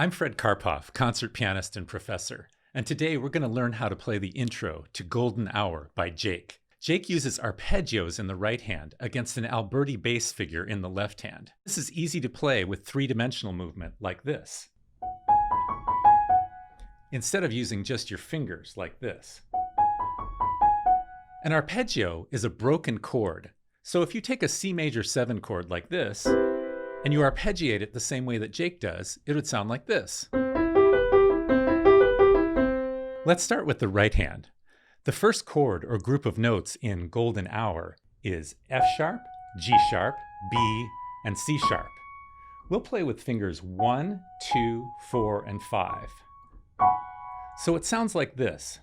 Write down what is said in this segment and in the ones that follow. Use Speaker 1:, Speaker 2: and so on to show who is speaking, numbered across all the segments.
Speaker 1: I'm Fred Karpoff, concert pianist and professor, and today we're going to learn how to play the intro to Golden Hour by Jake. Jake uses arpeggios in the right hand against an Alberti bass figure in the left hand. This is easy to play with three-dimensional movement like this, instead of using just your fingers like this. An arpeggio is a broken chord, so if you take a C major 7 chord like this, and you arpeggiate it the same way that Jake does, it would sound like this. Let's start with the right hand. The first chord or group of notes in Golden Hour is F sharp, G sharp, B, and C sharp. We'll play with fingers 1, 2, 4, and 5. So it sounds like this.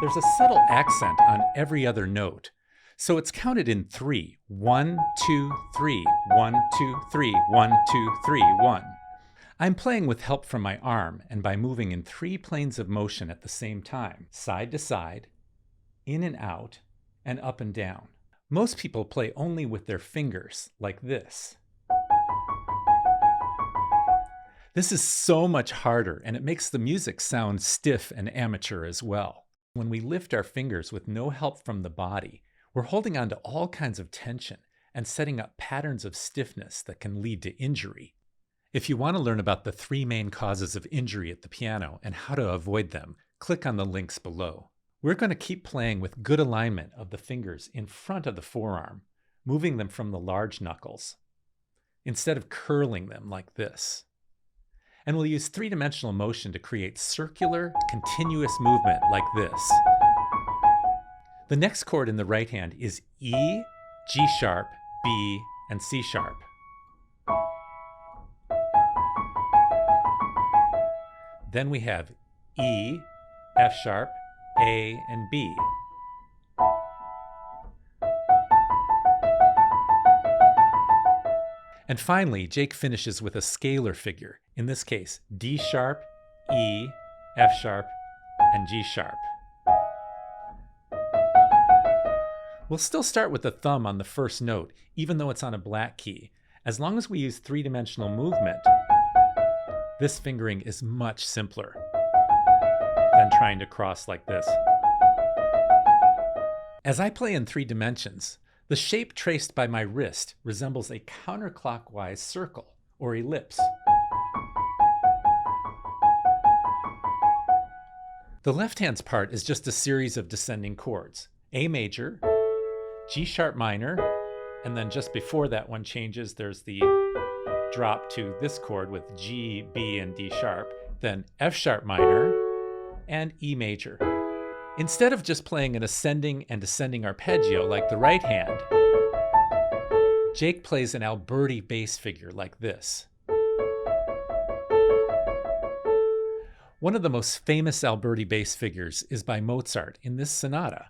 Speaker 1: There's a subtle accent on every other note. So it's counted in 3. 1, 2, 3, 1, 2, 3, 1, 2, 3, 1. I'm playing with help from my arm and by moving in 3 planes of motion at the same time, side to side, in and out, and up and down. Most people play only with their fingers, like this. This is so much harder, and it makes the music sound stiff and amateur as well. When we lift our fingers with no help from the body, we're holding on to all kinds of tension and setting up patterns of stiffness that can lead to injury. If you want to learn about the 3 main causes of injury at the piano and how to avoid them, click on the links below. We're going to keep playing with good alignment of the fingers in front of the forearm, moving them from the large knuckles, instead of curling them like this. And we'll use 3-dimensional motion to create circular, continuous movement like this. The next chord in the right hand is E, G sharp, B, and C sharp. Then we have E, F sharp, A, and B. And finally, Jake finishes with a scalar figure, in this case, D sharp, E, F sharp, and G sharp. We'll still start with the thumb on the first note, even though it's on a black key. As long as we use 3-dimensional movement, this fingering is much simpler than trying to cross like this. As I play in 3 dimensions, the shape traced by my wrist resembles a counterclockwise circle or ellipse. The left hand's part is just a series of descending chords. A major, G sharp minor, and then just before that one changes, there's the drop to this chord with G, B, and D sharp, then F sharp minor, and E major. Instead of just playing an ascending and descending arpeggio like the right hand, Jake plays an Alberti bass figure like this. One of the most famous Alberti bass figures is by Mozart in this sonata.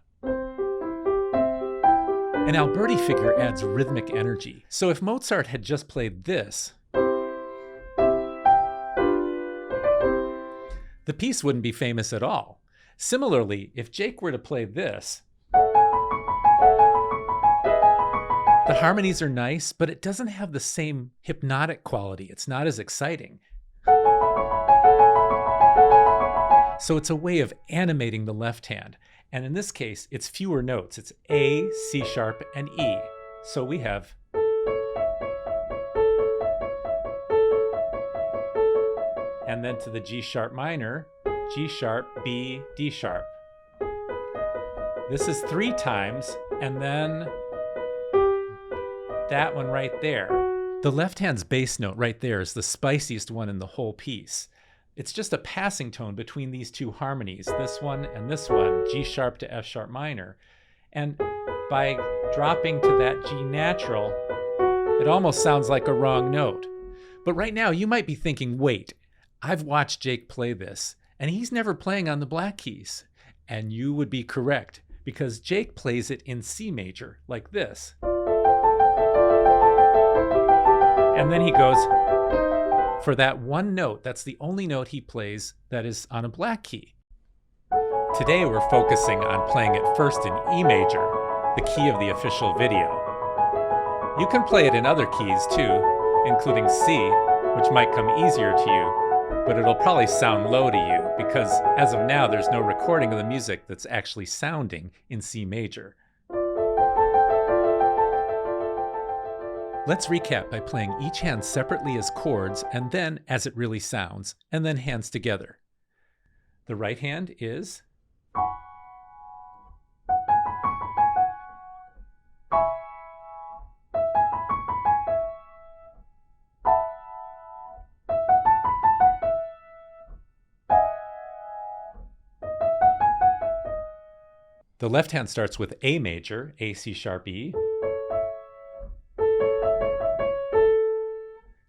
Speaker 1: An Alberti figure adds rhythmic energy. So if Mozart had just played this, the piece wouldn't be famous at all. Similarly, if Jake were to play this, the harmonies are nice, but it doesn't have the same hypnotic quality. It's not as exciting. So it's a way of animating the left hand. And in this case, it's fewer notes. It's A, C sharp, and E. So we have and then to the G sharp minor, G sharp, B, D sharp. This is 3 times, and then that one right there. The left hand's bass note right there is the spiciest one in the whole piece. It's just a passing tone between these 2 harmonies, this one and this one, G sharp to F sharp minor. And by dropping to that G natural, it almost sounds like a wrong note. But right now you might be thinking, wait, I've watched Jake play this, and he's never playing on the black keys. And you would be correct, because Jake plays it in C major, like this. And then he goes, for that one note, that's the only note he plays that is on a black key. Today we're focusing on playing it first in E major, the key of the official video. You can play it in other keys too, including C, which might come easier to you, but it'll probably sound low to you because as of now, there's no recording of the music that's actually sounding in C major. Let's recap by playing each hand separately as chords and then as it really sounds, and then hands together. The right hand is the left hand starts with A major, A, C sharp, E,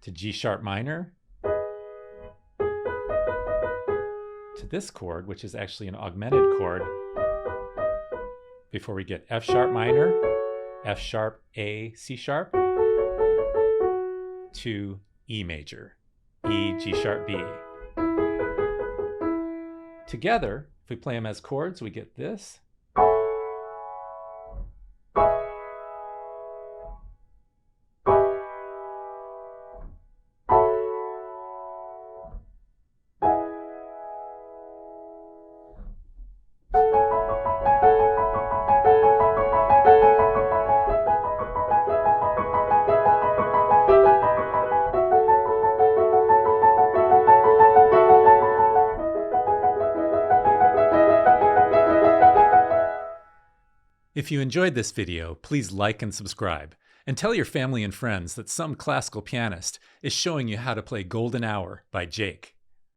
Speaker 1: to G sharp minor, to this chord, which is actually an augmented chord, before we get F sharp minor, F sharp, A, C sharp, to E major, E, G sharp, B. Together, if we play them as chords, we get this. If you enjoyed this video, please like and subscribe, and tell your family and friends that some classical pianist is showing you how to play Golden Hour by Jake.